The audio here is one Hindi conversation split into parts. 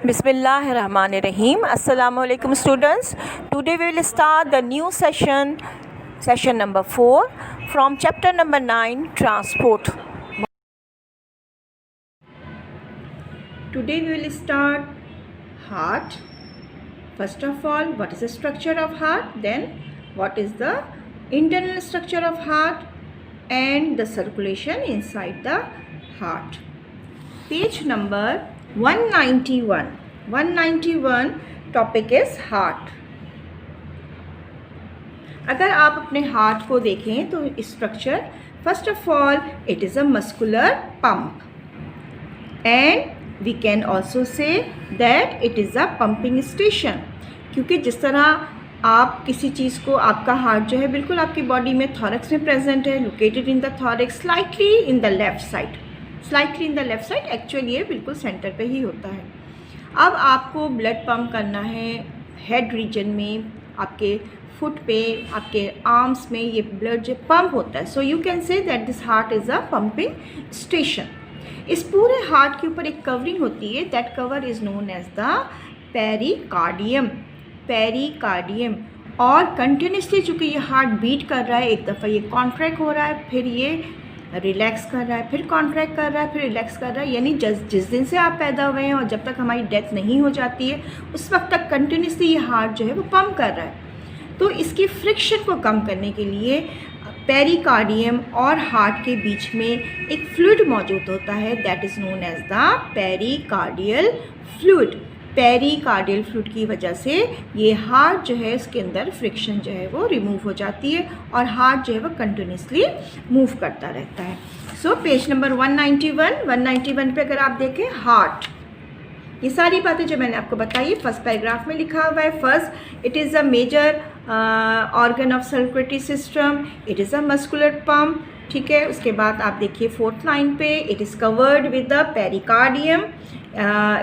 Bismillahirrahmanirrahim. Assalamu alaikum students. Today we will start the new session number 4 from chapter number 9, transport. Today we will start heart. First of all, what is the structure of heart? Then what is the internal structure of heart and the circulation inside the heart. Page number 191 topic is heart. अगर आप अपने हार्ट को देखें तो structure, first of all it is a muscular pump and we can also say that it is a pumping station. क्योंकि जिस तरह आप किसी चीज़ को, आपका हार्ट जो है बिल्कुल आपकी बॉडी में थॉरक्स में प्रेजेंट है, located in the thorax, slightly in the left side, actually ये बिल्कुल सेंटर पे ही होता है. अब आपको ब्लड पंप करना है हेड रीजन में, आपके फुट पे, आपके आर्म्स में ये ब्लड जो पंप होता है. So you can say that this heart is a pumping station. इस पूरे हार्ट के ऊपर एक कवरिंग होती है, that cover is known as the pericardium. और कंटिन्यूसली चूँकि ये हार्ट बीट कर रहा है, एक दफ़ा ये कॉन्ट्रैक्ट हो रहा है, फिर ये रिलैक्स कर रहा है, फिर कॉन्ट्रैक्ट कर रहा है, फिर रिलैक्स कर रहा है. यानी जिस दिन से आप पैदा हुए हैं और जब तक हमारी डेथ नहीं हो जाती है उस वक्त तक कंटिन्यूसली ये हार्ट जो है वो पंप कर रहा है. तो इसकी फ्रिक्शन को कम करने के लिए पेरिकार्डियम और हार्ट के बीच में एक फ्लूइड मौजूद होता है, that is known as the pericardial fluid. Pericardial fluid की वजह से ये हार्ट जो है इसके अंदर फ्रिक्शन जो है वो रिमूव हो जाती है और हार्ट जो है वो कंटिन्यूसली मूव करता रहता है. सो पेज नंबर 191 पे अगर आप देखें हार्ट, ये सारी बातें जो मैंने आपको बताई फर्स्ट पैराग्राफ में लिखा हुआ है. First, it is a major organ of circulatory system, it is a muscular pump. ठीक है, उसके बाद आप देखिए फोर्थ लाइन पे, it is covered with the pericardium.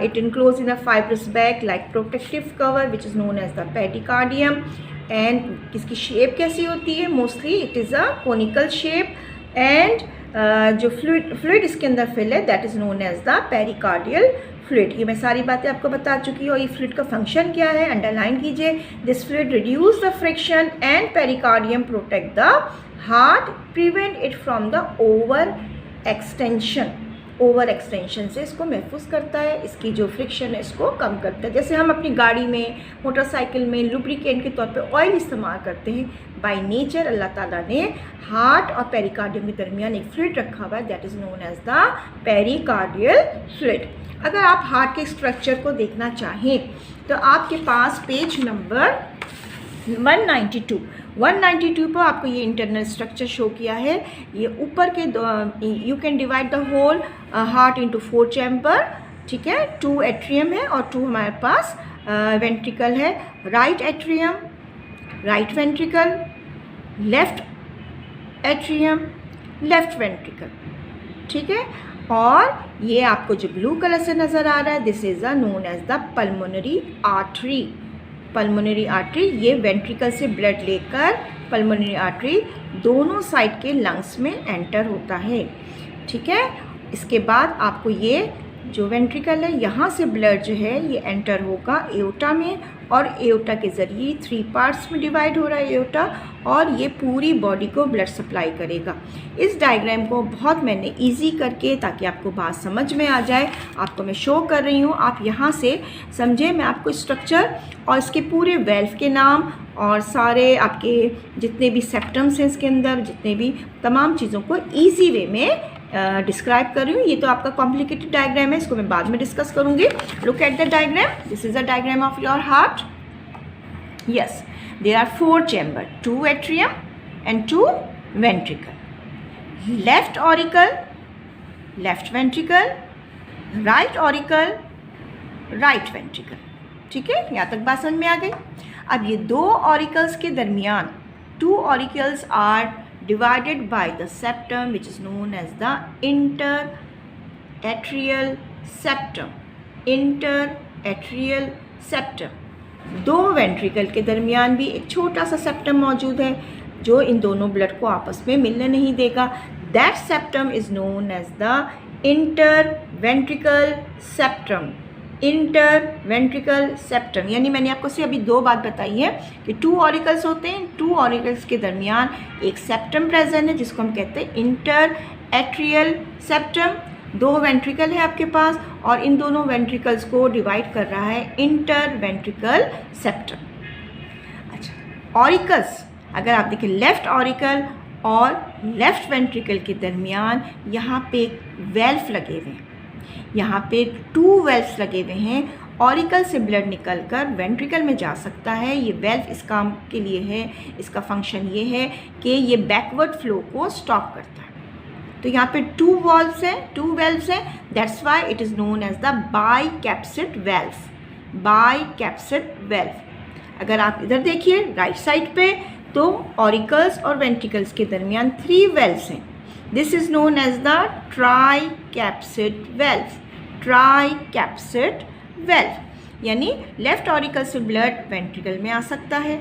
It enclosed in a fibrous bag like protective cover which is known as the pericardium. And इसकी शेप कैसी होती है? Mostly it is a conical shape. And जो फ्लूइड इसके अंदर फिल है that is known as the pericardial fluid. ये मैं सारी बातें आपको बता चुकी हूँ. और ये फ्लूइड का फंक्शन क्या है अंडरलाइन कीजिए. This fluid reduce the friction and pericardium protect the heart, prevent it from the over extension से इसको महफूज करता है, इसकी जो फ्रिक्शन है इसको कम करता है. जैसे हम अपनी गाड़ी में, मोटरसाइकिल में लुब्रिकेंट के तौर पे ऑयल इस्तेमाल करते हैं, बाय नेचर अल्लाह ताला ने हार्ट और पेरिकार्डियम के दरमियान एक फ्लूइड रखा हुआ है, that is known as the pericardial fluid. अगर आप हार्ट के स्ट्रक्चर को देखना चाहें तो आपके पास पेज नंबर 192 पर आपको ये इंटरनल स्ट्रक्चर शो किया है. ये ऊपर के you can divide the whole heart into 4 chamber. ठीक है, 2 एट्रियम है और 2 हमारे पास वेंट्रिकल है. Right atrium, right ventricle, left atrium, left ventricle. ठीक है, और ये आपको जो ब्लू कलर से नज़र आ रहा है this is known as the pulmonary artery. ये वेंट्रिकल से ब्लड लेकर पल्मोनरी आर्टरी दोनों साइड के लंग्स में एंटर होता है. ठीक है, इसके बाद आपको ये जो वेंट्रिकल है यहाँ से ब्लड जो है ये एंटर होगा एओर्टा में, और एओर्टा के ज़रिए 3 पार्ट्स में डिवाइड हो रहा है एओर्टा, और ये पूरी बॉडी को ब्लड सप्लाई करेगा. इस डायग्राम को बहुत मैंने इजी करके, ताकि आपको बात समझ में आ जाए, आपको मैं शो कर रही हूँ. आप यहाँ से समझे, मैं आपको स्ट्रक्चर और इसके पूरे वेल्व के नाम और सारे आपके जितने भी सेप्टम्स हैं इसके अंदर, जितने भी तमाम चीज़ों को ईजी वे में डिस्क्राइब कर रही हूँ. ये तो आपका कॉम्प्लिकेटेड डायग्राम है, इसको मैं बाद में डिस्कस करूँगी. Look at the diagram. This is a diagram of your heart. Yes, there are 4 chamber, 2 atrium and 2 ventricle. Left auricle, left ventricle, right auricle, right ventricle. ठीक है, यहाँ तक बात समझ में आ गई. अब ये 2 ऑरिकल्स के दरमियान 2 auricles are divided by the septum which is known as the interatrial septum. 2 ventricle के दरमियान भी एक छोटा सा सेप्टम मौजूद है जो इन दोनों ब्लड को आपस में मिलने नहीं देगा. That septum is known as the interventricular septum. Interventricular septum, यानी मैंने आपको से अभी दो बात बताई है कि 2 ऑरिकल्स होते हैं, 2 ऑरिकल्स के दरमियान एक सेप्टम प्रेजेंट है जिसको हम कहते हैं इंटर एट्रियल सेप्टम। 2 वेंट्रिकल है आपके पास और इन दोनों वेंट्रिकल्स को डिवाइड कर रहा है इंटर वेंट्रिकल सेप्टम। अच्छा, ऑरिकल्स अगर आप देखें लेफ्ट ऑरिकल और लेफ्ट वेंट्रिकल के दरमियान यहाँ पे वेल्व लगे हुए हैं, यहाँ पे 2 वेल्व्स लगे हुए हैं। ऑरिकल से ब्लड निकलकर वेंट्रिकल में जा सकता है। ये वेल्व इस काम के लिए है, इसका फंक्शन ये है कि ये बैकवर्ड फ्लो को स्टॉप करता है। तो यहाँ पे 2 वॉल्व्स हैं, 2 वेल्व्स हैं, that's why it is known as the bicuspid valve, bicuspid valve. अगर आप इधर देखिए राइट साइड पे तो ऑरिकल्स और वेंट्रिकल्स के दरमियान 3 वेल्व्स हैं। This is known as the tricuspid valve, tricuspid valve, यानी लेफ्ट ऑरिकल से ब्लड वेंट्रिकल में आ सकता है,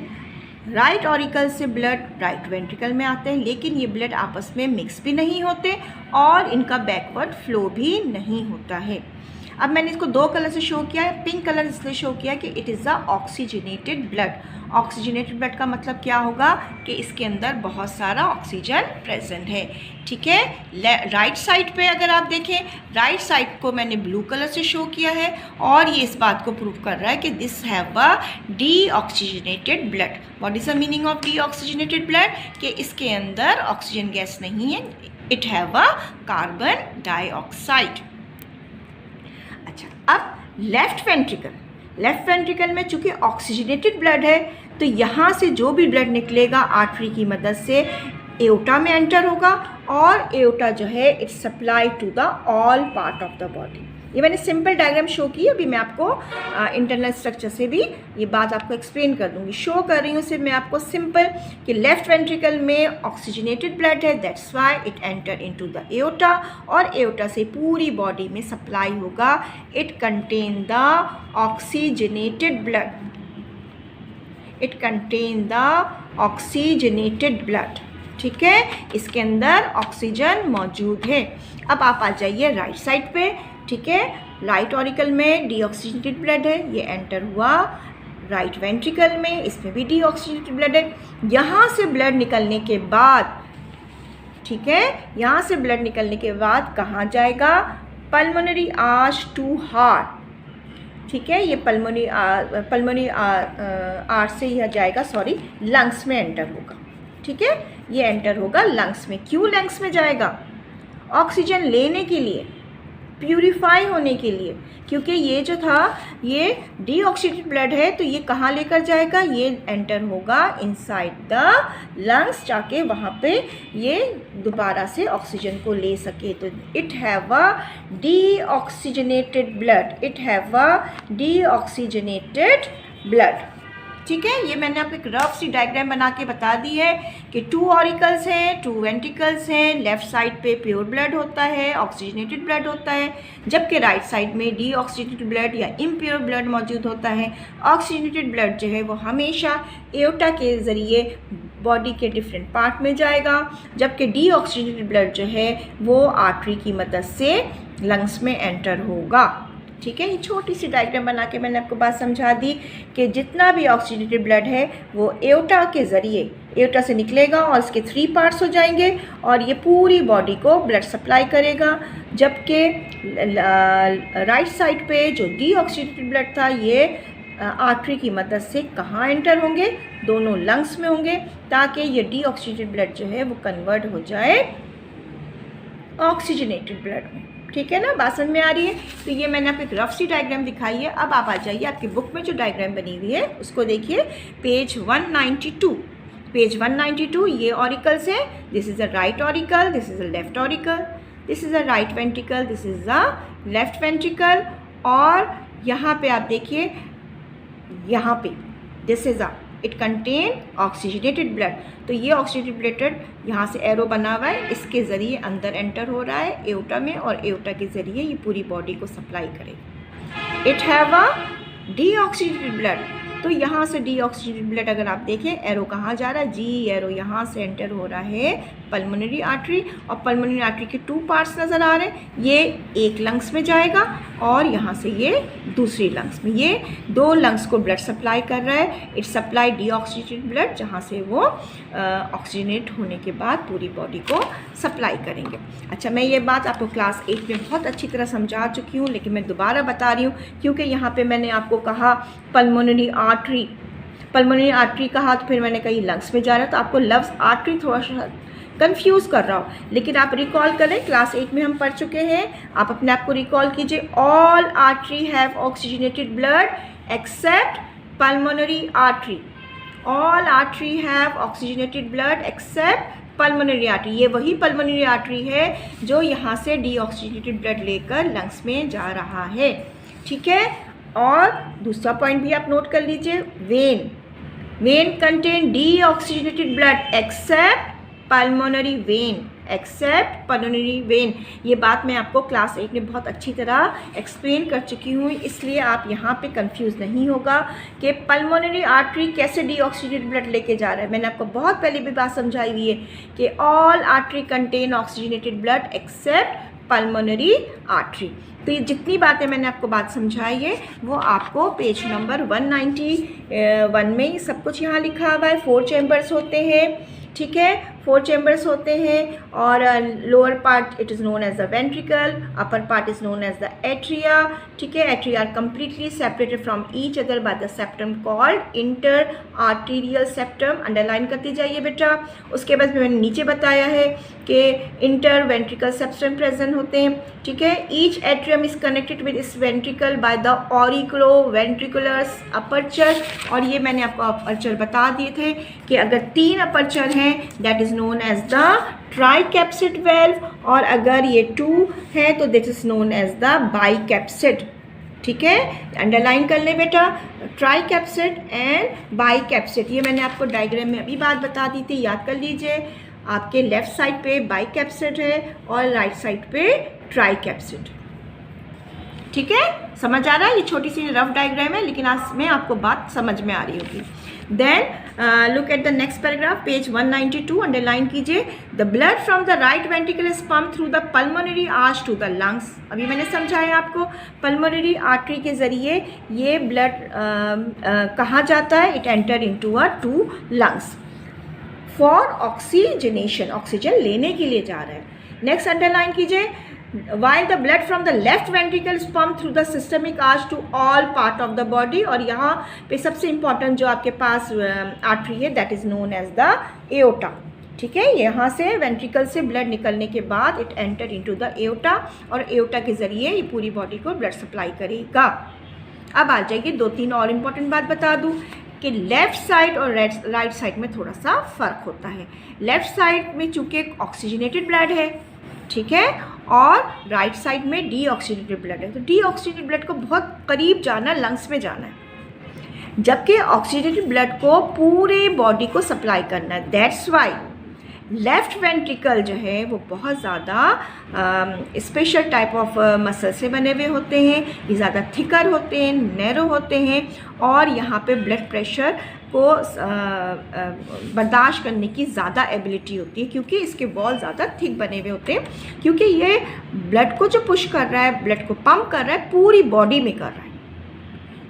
राइट ऑरिकल से ब्लड राइट वेंट्रिकल में आते हैं, लेकिन ये ब्लड आपस में मिक्स भी नहीं होते और इनका बैकवर्ड फ्लो भी नहीं होता है। अब मैंने इसको 2 कलर से शो किया है। पिंक कलर इसलिए शो किया कि it is the oxygenated blood. Oxygenated blood का मतलब क्या होगा कि इसके अंदर बहुत सारा ऑक्सीजन प्रेजेंट है। ठीक है, राइट साइड पे अगर आप देखें, राइट साइड को मैंने ब्लू कलर से शो किया है और ये इस बात को प्रूव कर रहा है कि this have a deoxygenated blood. What is the meaning of deoxygenated blood? कि इसके अंदर ऑक्सीजन गैस नहीं है, it have a carbon dioxide. अच्छा, अब लेफ्ट वेंट्रिकल में चूंकि ऑक्सीजनेटेड ब्लड है तो यहाँ से जो भी ब्लड निकलेगा आर्टरी की मदद से एओटा में एंटर होगा और एओटा जो है it's supply to the all part of the body. ये मैंने सिंपल डायग्राम शो की, अभी मैं आपको इंटरनल स्ट्रक्चर से भी ये बात आपको एक्सप्लेन कर दूंगी। शो कर रही हूँ सिर्फ मैं आपको सिंपल कि लेफ्ट वेंट्रिकल में ऑक्सीजनेटेड ब्लड है, that's why it enter into the aorta और एओटा से पूरी बॉडी में सप्लाई होगा। It contain the oxygenated blood, it contain the oxygenated blood. ठीक है, इसके अंदर ऑक्सीजन मौजूद है। अब आप आ जाइए राइट साइड पे। ठीक है, राइट ऑरिकल में डीऑक्सीजनेटेड ब्लड है, ये एंटर हुआ राइट वेंट्रिकल में, इसमें भी डीऑक्सीजनेटेड ब्लड है। यहाँ से ब्लड निकलने के बाद, ठीक है, यहाँ से ब्लड निकलने के बाद कहाँ जाएगा? Pulmonary arch to heart. ठीक है, ये पल्मोनरी आर्च से यह जाएगा, सॉरी, लंग्स में एंटर होगा। ठीक है, ये एंटर होगा लंग्स में। क्यों लंग्स में जाएगा? ऑक्सीजन लेने के लिए, प्यूरिफाई होने के लिए, क्योंकि ये जो था ये डीऑक्सीजनेटेड ब्लड है तो ये कहाँ लेकर जाएगा? ये एंटर होगा इनसाइड द लंग्स, जाके वहाँ पे ये दोबारा से ऑक्सीजन को ले सके। तो it have a deoxygenated blood, it have a deoxygenated blood. ठीक है, ये मैंने आपको एक रफ सी डायग्राम बना के बता दी है कि 2 ऑरिकल्स हैं, 2 वेंट्रिकल्स हैं, लेफ्ट साइड पे प्योर ब्लड होता है, ऑक्सीजनेटेड ब्लड होता है, जबकि राइट साइड में डीऑक्सीजनेटेड ब्लड या इम्प्योर ब्लड मौजूद होता है। ऑक्सीजनेटेड ब्लड जो है वो हमेशा एओटा के ज़रिए बॉडी के डिफरेंट पार्ट में जाएगा, जबकि डीऑक्सीजनेटेड ब्लड जो है वो आर्टरी की मदद से लंग्स में एंटर होगा। ठीक है, ये छोटी सी डायग्राम बना के मैंने आपको बात समझा दी कि जितना भी ऑक्सीजनेटेड ब्लड है वो एओटा के ज़रिए, एओटा से निकलेगा और इसके 3 पार्ट्स हो जाएंगे और ये पूरी बॉडी को ब्लड सप्लाई करेगा। जबकि राइट साइड पे जो डीऑक्सीजनेटेड ब्लड था ये आर्टरी की मदद से कहाँ एंटर होंगे? दोनों लंग्स में होंगे, ताकि ये डीऑक्सीजनेटेड ब्लड जो है वो कन्वर्ट हो जाए ऑक्सीजनेटेड ब्लड में। ठीक है ना, बात समझ में आ रही है? तो ये मैंने आपको एक रफ सी डायग्राम दिखाई है। अब आप आ जाइए, आपकी बुक में जो डायग्राम बनी हुई है उसको देखिए, पेज 192। पेज 192, ये ऑरिकल्स है। This is a right auricle, this is a left auricle, this is a right ventricle, this is a left ventricle. और यहाँ पे आप देखिए, यहाँ पे this is a it contain oxygenated blood. तो ये ऑक्सीजनेटेड ब्लड यहाँ से एरो बना हुआ है, इसके ज़रिए अंदर एंटर हो रहा है एओटा में और एओटा के ज़रिए ये पूरी बॉडी को सप्लाई करेगा। It have a deoxygenated blood. तो यहाँ से डीऑक्सीजनेटेड ब्लड अगर आप देखें, एरो कहाँ जा रहा है, जी एरो यहाँ से एंटर हो रहा है पल्मोनरी आर्टरी, और पल्मोनरी आर्टरी के 2 पार्ट्स नज़र आ रहे हैं। ये एक लंग्स में जाएगा और यहाँ से ये दूसरी लंग्स में, ये 2 लंग्स को ब्लड सप्लाई कर रहा है। इट सप्लाई डीऑक्सीजनेटेड ब्लड, जहाँ से वो ऑक्सीजनेट होने के बाद पूरी बॉडी को सप्लाई करेंगे। अच्छा, मैं ये बात आपको क्लास 8 में बहुत अच्छी तरह समझा चुकी हूँ, लेकिन मैं दोबारा बता रही हूँ क्योंकि यहाँ पे मैंने आपको कहा पल्मोनरी आर्टरी कहा, तो फिर मैंने कही लंग्स में जा रहा है, तो आपको लफ्ज़ आर्टरी थोड़ा सा कंफ्यूज कर रहा हो। लेकिन आप रिकॉल करें, क्लास 8 में हम पढ़ चुके हैं, आप अपने आप को रिकॉल कीजिए। All artery have oxygenated blood accept pulmonary artery. All artery have oxygenated blood accept pulmonary artery. ये वही पल्मोनरी आर्टरी है जो यहाँ से डीऑक्सीजनेटेड ब्लड लेकर लंग्स में जा रहा है, ठीक है। और दूसरा पॉइंट भी आप नोट कर लीजिए, when contain deoxygenated blood accept pulmonary vein. ये बात मैं आपको क्लास 8 में बहुत अच्छी तरह एक्सप्लेन कर चुकी हूँ, इसलिए आप यहाँ पे कंफ्यूज नहीं होगा कि पल्मोनरी आर्टरी कैसे डीऑक्सीजनेटेड ब्लड लेके जा रहा है। मैंने आपको बहुत पहले भी बात समझाई हुई है कि all artery contain oxygenated blood accept pulmonary artery. तो ये जितनी बातें मैंने आपको बात समझाई है वो आपको पेज नंबर 191 में सब कुछ यहाँ लिखा हुआ है। 4 चैम्बर्स होते हैं, ठीक है, 4 चैम्बर्स होते हैं, और lower part it is known as the ventricle, upper part is known as the atria, ठीक है। Atria are completely separated from each other by the septum called inter arterial septum. Underline करती जाइए बेटा। उसके बाद मैंने नीचे बताया है कि इंटर वेंट्रिकल सेप्टम प्रेजेंट होते हैं, ठीक है। Each atrium is connected with its ventricle by the auriculo ventricular aperture, और ये मैंने आपको अपर्चर बता दिए थे कि अगर 3 अपर्चर हैं that is known as the tricuspid valve, और अगर ये 2 है तो this is known as the bicuspid, ठीक है। अंडरलाइन कर ले बेटा, ट्राइकैप्सिड एंड बाइकैप्सिड। ये मैंने आपको डायग्राम में अभी बात बता दी थी, याद कर लीजिए। आपके लेफ्ट साइड पे बाइकैप्सिड है और राइट साइड पे ट्राइकैप्सिड, ठीक है। समझ आ रहा है? ये छोटी सी रफ डायग्राम है, लेकिन आज में आपको बात समझ में आ रही होगी। Then look at the next paragraph, page 192, underline कीजिए। The blood from the right ventricle is pump through the pulmonary arch to the lungs. अभी मैंने समझाया आपको, पल्मोनरी आर्टरी के ज़रिए ये ब्लड कहाँ जाता है, it enter into a 2 lungs for oxygenation, oxygen लेने के लिए जा रहा है। नेक्स्ट अंडरलाइन कीजिए, while the blood from the left ventricle is pumped through the systemic arch to all part of the body, और यहाँ पे सबसे इम्पॉर्टेंट जो आपके पास आर्टरी है that is known as the aorta, ठीक है। यहाँ से वेंट्रिकल से ब्लड निकलने के बाद it enter into the aorta, और एओटा के ज़रिए ये पूरी बॉडी को ब्लड सप्लाई करेगा। अब आ जाइए 2-3 और इम्पॉर्टेंट बात बता दूँ कि लेफ़्ट साइड और राइट साइड में थोड़ा सा फ़र्क होता है। लेफ़्ट साइड में चूँकि ऑक्सीजनेटेड ब्लड है, ठीक है, और राइट साइड में डीऑक्सीजनेटेड ब्लड है, तो डीऑक्सीजनेटेड ब्लड को बहुत करीब जाना है, लंग्स में जाना है, जबकि ऑक्सीजनेटेड ब्लड को पूरे बॉडी को सप्लाई करना है। दैट्स वाई लेफ़्ट वेंट्रिकल जो है वो बहुत ज़्यादा स्पेशल टाइप ऑफ मसल से बने हुए होते हैं। ये ज़्यादा थिकर होते हैं, नैरो होते हैं, और यहाँ पे ब्लड प्रेशर को बर्दाश्त करने की ज़्यादा एबिलिटी होती है, क्योंकि इसके वॉल ज़्यादा थिक बने हुए होते हैं, क्योंकि ये ब्लड को जो पुश कर रहा है, ब्लड को पंप कर रहा है, पूरी बॉडी में कर रहा है।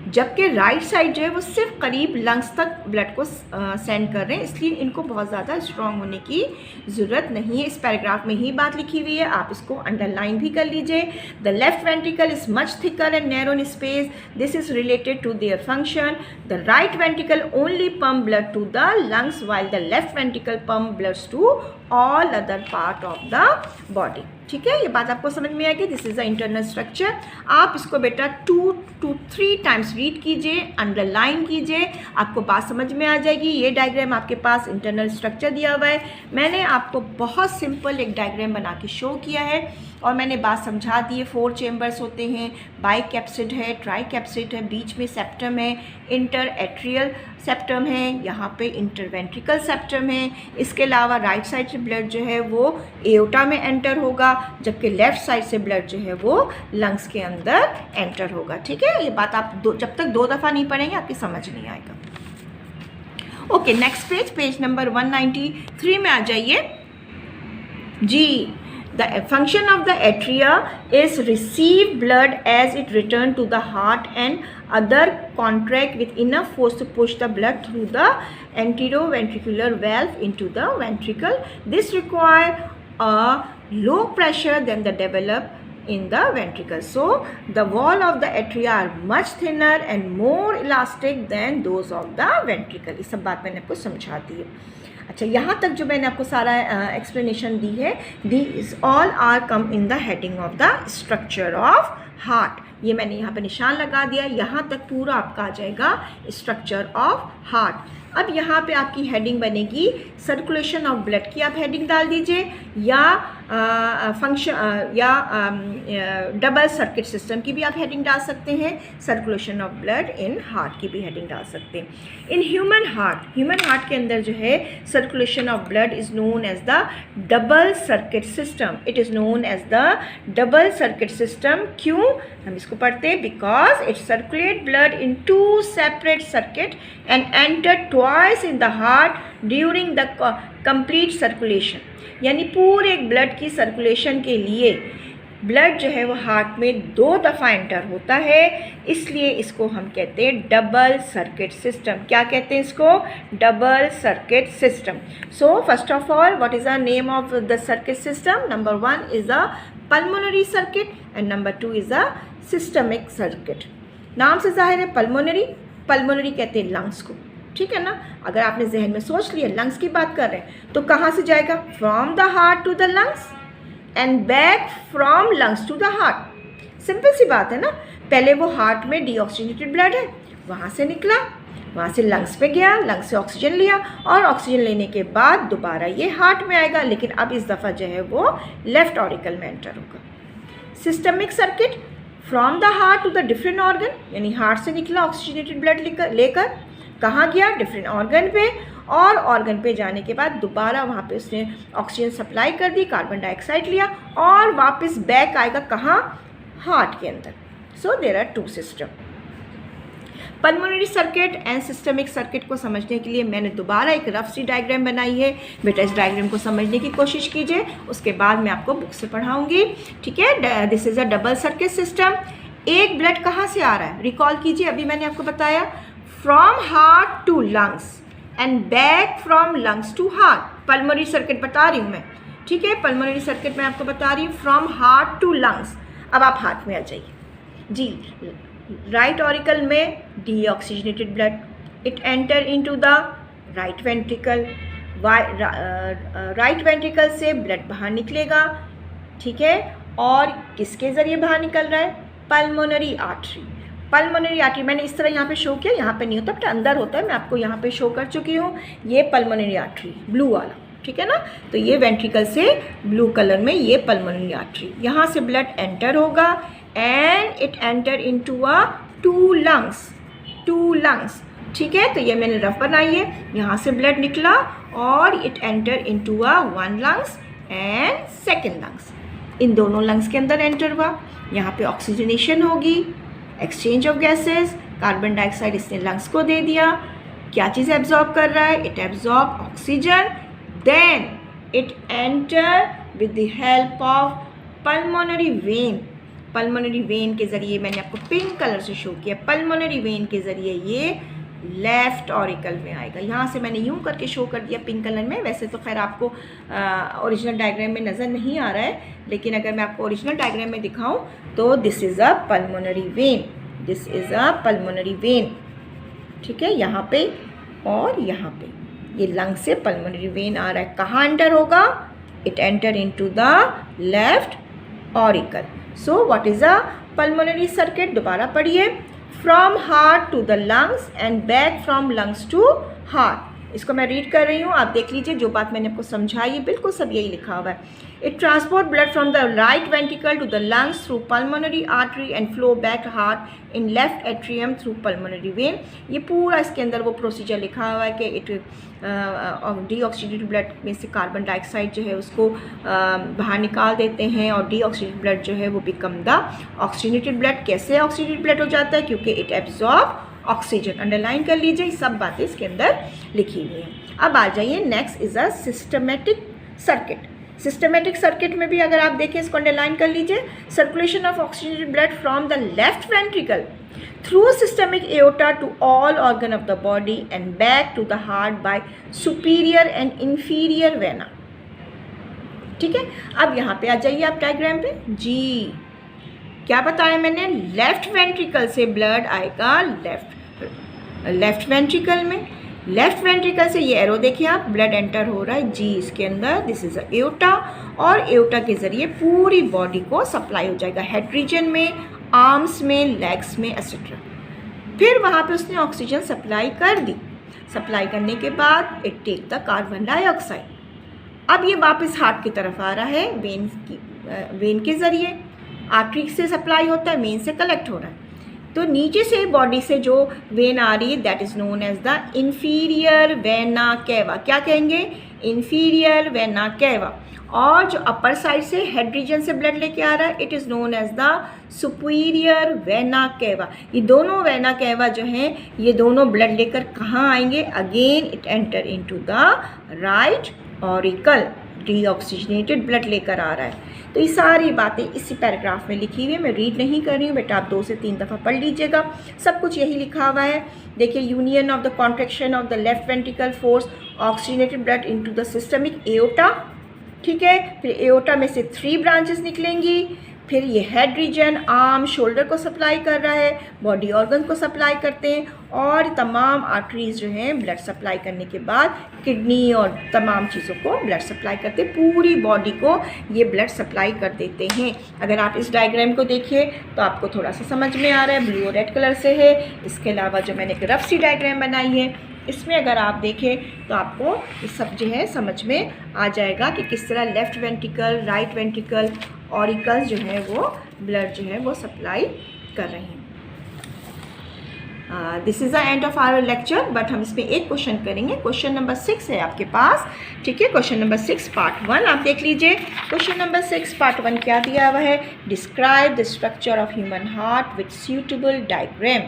जबकि राइट साइड जो है वो सिर्फ करीब लंग्स तक ब्लड को सेंड कर रहे हैं, इसलिए इनको बहुत ज़्यादा स्ट्रॉन्ग होने की ज़रूरत नहीं है। इस पैराग्राफ में ही बात लिखी हुई है, आप इसको अंडरलाइन भी कर लीजिए। The left ventricle is much thicker and narrow in space, this is related to their function. The right ventricle only pump blood to the lungs while the left ventricle pump bloods to all other part of the body, ठीक है। ये बात आपको समझ में आएगी। This is the internal structure. आप इसको बेटा 2 to 3 टाइम्स रीड कीजिए, अंडरलाइन कीजिए, आपको बात समझ में आ जाएगी। ये डायग्राम आपके पास इंटरनल स्ट्रक्चर दिया हुआ है। मैंने आपको बहुत सिंपल एक डायग्राम बना के शो किया है, और मैंने बात समझा दी है। 4 चैम्बर्स होते हैं, बाइकैप्सिड है, ट्राइकैप्सिड है, बीच में सेप्टम है, इंटर एट्रियल सेप्टम है, यहाँ पे इंटरवेंट्रिकल सेप्टम है। इसके अलावा राइट साइड से ब्लड जो है वो एओटा में एंटर होगा, जबकि लेफ़्ट साइड से ब्लड जो है वो लंग्स के अंदर एंटर होगा। ठीक है, ये बात आप जब तक 2 दफ़ा नहीं पढ़ेंगे आपकी समझ नहीं आएगा। ओके, नेक्स्ट पेज नंबर 193 में आ जाइए जी। The function of the atria is receive blood as it return to the heart and other contract with enough force to push the blood through the anteroventricular valve into the ventricle. This require a low pressure than the develop in the ventricle. So the wall of the atria are much thinner and more elastic than those of the ventricle. इस सब बात मैंने आपको समझा दी है। अच्छा, यहाँ तक जो मैंने आपको सारा एक्सप्लेनेशन दी है, these all are come in the heading of the structure of heart. ये मैंने यहाँ पे निशान लगा दिया, यहाँ तक पूरा आपका आ जाएगा स्ट्रक्चर ऑफ हार्ट। अब यहाँ पे आपकी हेडिंग बनेगी सर्कुलेशन ऑफ ब्लड की, आप हेडिंग डाल दीजिए, या फंक्शन या डबल सर्किट सिस्टम की भी आप हेडिंग डाल सकते हैं, circulation of blood in heart की भी हेडिंग डाल सकते हैं। इन ह्यूमन हार्ट के अंदर जो है circulation of blood is known as the double circuit system. It is known as the double circuit system. क्यों हम इसको पढ़ते हैं? Because it circulate blood in 2 separate circuit and enter twice in the heart during the complete circulation. यानी पूरे ब्लड की सर्कुलेशन के लिए ब्लड जो है वो हार्ट में 2 दफ़ा एंटर होता है, इसलिए इसको हम कहते हैं डबल सर्किट सिस्टम। क्या कहते हैं इसको? Double circuit system. So first of all, what is the name of the circuit system? Number 1 is the pulmonary circuit and number 2 is the systemic circuit. नाम से जाहिर है पल्मोनरी कहते हैं लंग्स को, ठीक है ना। अगर आपने जहन में सोच लिया लंग्स की बात कर रहे हैं तो कहाँ से जाएगा? From the heart to the lungs and back from lungs to the heart. Simple सी बात है ना। पहले वो हार्ट में डीऑक्सीजनेटेड ब्लड है, वहाँ से निकला, वहाँ से लंग्स पे गया, लंग्स से ऑक्सीजन लिया और ऑक्सीजन लेने के बाद दोबारा ये हार्ट में आएगा, लेकिन अब इस दफ़ा जो है वो लेफ्ट ऑरिकल में एंटर होगा। Systemic circuit, from the heart to the different organ, यानी हार्ट से निकला ऑक्सीजनेटेड ब्लड लेकर कहाँ गया? डिफरेंट ऑर्गन पे, और ऑर्गन पे जाने के बाद दोबारा वहाँ पे उसने ऑक्सीजन सप्लाई कर दी, कार्बन डाइऑक्साइड लिया और वापस बैक आएगा कहाँ? हार्ट के अंदर। So there are 2 system. Pulmonary circuit and systemic circuit को समझने के लिए मैंने दोबारा एक रफ सी डायग्राम बनाई है। बेटा इस डायग्राम को समझने की कोशिश कीजिए, उसके बाद मैं आपको बुक से पढ़ाऊँगी, ठीक है। This is a double circuit system. एक ब्लड कहाँ से आ रहा है? रिकॉल कीजिए, अभी मैंने आपको बताया from heart to lungs and back from lungs to heart. Pulmonary circuit बता रही हूँ मैं, ठीक है। पल्मोनरी सर्किट मैं आपको बता रही हूँ फ्रॉम हार्ट टू लंग्स। अब आप हार्ट में आ जाइए जी। राइट ऑरिकल में deoxygenated blood, it enter into the right ventricle. Right ventricle से ब्लड बाहर निकलेगा, ठीक है। और किसके ज़रिए बाहर निकल रहा है? Pulmonary artery. पल्मोनरी आर्टरी मैंने इस तरह यहाँ पे शो किया, यहाँ पे नहीं होता बट अंदर होता है, मैं आपको यहाँ पे शो कर चुकी हूँ। ये पल्मोनरी आर्टरी ब्लू वाला, ठीक है ना। तो ये वेंट्रिकल से ब्लू कलर में ये पल्मोनरी आर्टरी, यहाँ से ब्लड एंटर होगा and it enter into a 2 lungs, ठीक है। तो ये मैंने रफ बनाई है, यहाँ से ब्लड निकला और it enter into a 1 lungs and 2nd lungs. इन दोनों लंग्स के अंदर एंटर हुआ, यहाँ पे ऑक्सीजनेशन होगी, exchange of gases, carbon dioxide इसने लंग्स को दे दिया। क्या चीज़ एब्जॉर्ब कर रहा है? It absorb oxygen, then it enter with the help of pulmonary vein. Pulmonary vein के ज़रिए मैंने आपको पिंक कलर से शो किया, पल्मोनरी वेन के ज़रिए ये लेफ़्ट ऑरिकल में आएगा। यहाँ से मैंने यूँ करके शो कर दिया पिंक कलर में। वैसे तो खैर आपको ओरिजिनल डायग्राम में नज़र नहीं आ रहा है, लेकिन अगर मैं आपको ओरिजिनल डायग्राम में दिखाऊं तो this is a pulmonary vein, this is a pulmonary vein, ठीक है। यहाँ पे और यहाँ पे ये लंग से पल्मोनरी वेन आ रहा है। कहाँ एंटर होगा? It enter into the left auricle. So what is a pulmonary circuit? दोबारा पढ़िए, from heart to the lungs and back from lungs to heart. इसको मैं रीड कर रही हूँ, आप देख लीजिए। जो बात मैंने आपको समझाई है बिल्कुल सब यही लिखा हुआ है। It transport blood from the right ventricle to the lungs through pulmonary artery and flow back heart in left atrium through pulmonary vein. ये पूरा इसके अंदर वो प्रोसीजर लिखा हुआ है कि इट डीऑक्सीडेटेड ब्लड में से कार्बन डाइऑक्साइड जो है उसको बाहर निकाल देते हैं और डीऑक्सीडेटेड ब्लड जो है वो बिकम द ऑक्सीजनेटेड ब्लड। कैसे ऑक्सीजनेटेड ब्लड हो जाता है? क्योंकि इट एब्जॉर्ब ऑक्सीजन। अंडरलाइन कर लीजिए, सब बातें इसके अंदर लिखी हुई हैं। अब आ जाइए, next is a systematic circuit. Systematic circuit में भी अगर आप देखें, इसको अंडरलाइन कर लीजिए। Circulation of oxygenated blood from the left ventricle through systemic aorta to all organ of the body and back to the heart by superior and inferior vena. ठीक है, अब यहाँ पे आ जाइए आप डायग्राम पे। जी क्या बताया मैंने? लेफ्ट वेंट्रिकल से ब्लड आएगा लेफ्ट वेंट्रिकल में। लेफ्ट वेंट्रिकल से ये एरो देखिए आप, ब्लड एंटर हो रहा है जी इसके अंदर, दिस इज एओर्टा, और एओर्टा के जरिए पूरी बॉडी को सप्लाई हो जाएगा, हेड रीजन में, आर्म्स में, लेग्स में, एक्सेट्रा। फिर वहाँ पे उसने ऑक्सीजन सप्लाई कर दी। सप्लाई करने के बाद it take the carbon dioxide. अब ये वापस हार्ट की तरफ आ रहा है, वेन के जरिए। आर्टरी से सप्लाई होता है, वेन से कलेक्ट हो रहा है। तो नीचे से बॉडी से जो वेन आ रही है that is known as the inferior vena cava. क्या कहेंगे? Inferior vena cava. और जो अपर साइड से हेड रीजन से ब्लड लेके आ रहा है it is known as the superior vena cava. ये दोनों वेना केवा जो हैं ये दोनों ब्लड लेकर कहाँ आएंगे? Again it enter into the right auricle, deoxygenated blood लेकर आ रहा है। तो ये सारी बातें इसी पैराग्राफ में लिखी हुई है, मैं रीड नहीं कर रही हूँ, बेटा आप 2 से 3 दफ़ा पढ़ लीजिएगा, सब कुछ यही लिखा हुआ है। देखिए, union of the contraction of the left ventricle force oxygenated blood into the systemic aorta. ठीक है, फिर एओर्टा में से 3 ब्रांचेस निकलेंगी। फिर ये हेड रीजन, आर्म, शोल्डर को सप्लाई कर रहा है, बॉडी ऑर्गन को सप्लाई करते हैं, और तमाम आर्टरीज जो हैं ब्लड सप्लाई करने के बाद किडनी और तमाम चीज़ों को ब्लड सप्लाई करते हैं, पूरी बॉडी को ये ब्लड सप्लाई कर देते हैं। अगर आप इस डायग्राम को देखिए तो आपको थोड़ा सा समझ में आ रहा है, ब्लू और रेड कलर से है। इसके अलावा जो मैंने एक रफ सी डायग्राम बनाई है इसमें अगर आप देखें तो आपको ये सब जो है समझ में आ जाएगा कि किस तरह left ventricle, right ventricle, auricles जो है वो ब्लड जो है वो सप्लाई कर रहे हैं। This is the end of our lecture, but हम इसमें एक क्वेश्चन करेंगे। क्वेश्चन नंबर 6 है आपके पास। ठीक है, क्वेश्चन नंबर 6 पार्ट 1 आप देख लीजिए। क्वेश्चन नंबर 6 पार्ट 1 क्या दिया हुआ है? Describe the structure of human heart with suitable diagram.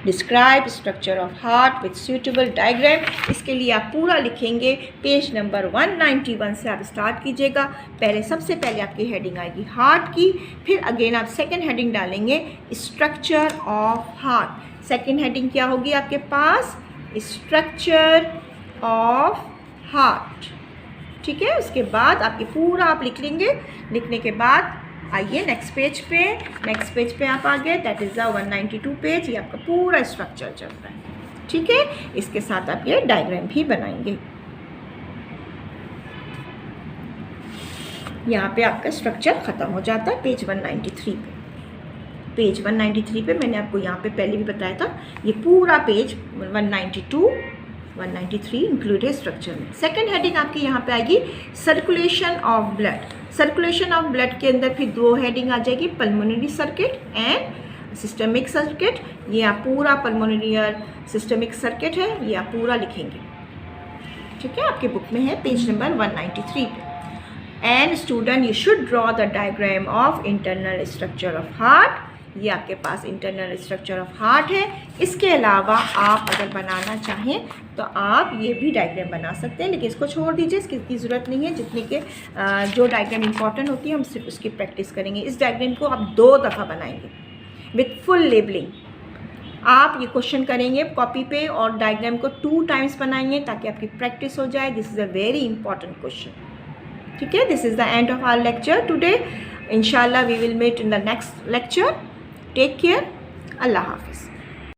Describe structure of heart with suitable diagram. इसके लिए आप पूरा लिखेंगे, पेज नंबर 191 से आप स्टार्ट कीजिएगा। सबसे पहले आपकी हेडिंग आएगी हार्ट की, फिर अगेन आप सेकंड हेडिंग डालेंगे structure of heart. Second heading क्या होगी आपके पास? Structure of heart. ठीक है, उसके बाद आपकी पूरा आप लिख लेंगे। लिखने के बाद आइए नेक्स्ट पेज पे आप आ गए, दैट इज़ द 192 पेज। ये आपका पूरा स्ट्रक्चर चल रहा है। ठीक है, इसके साथ आप ये डायग्राम भी बनाएंगे। यहाँ पे आपका स्ट्रक्चर ख़त्म हो जाता है पेज 193 पे। पेज 193 पे मैंने आपको यहाँ पे पहले भी बताया था, ये पूरा पेज 192 193 इंक्लूडेड स्ट्रक्चर में। सेकेंड हेडिंग आपकी यहाँ पे आएगी circulation of blood. Circulation of blood के अंदर फिर 2 हेडिंग आ जाएगी, pulmonary circuit and systemic circuit. ये आप पूरा पल्मोनरी और सिस्टमिक सर्किट है, ये आप पूरा लिखेंगे। ठीक है, आपके बुक में है पेज नंबर 193 पे। And student you should draw the diagram of internal structure of heart. ये आपके पास इंटरनल स्ट्रक्चर ऑफ हार्ट है। इसके अलावा आप अगर बनाना चाहें तो आप ये भी डायग्राम बना सकते हैं, लेकिन इसको छोड़ दीजिए, इसकी इतनी ज़रूरत नहीं है। जितनी के जो डायग्राम इंपॉर्टेंट होती है हम सिर्फ उसकी प्रैक्टिस करेंगे। इस डायग्राम को आप 2 दफ़ा बनाएंगे विथ फुल लेबलिंग। आप ये क्वेश्चन करेंगे कॉपी पे और डायग्राम को 2 टाइम्स बनाएंगे ताकि आपकी प्रैक्टिस हो जाए। This is a very important question. ठीक है, this is the end of our lecture today. इंशाल्लाह we will meet in the next lecture. Take care, अल्लाह हाफिज़।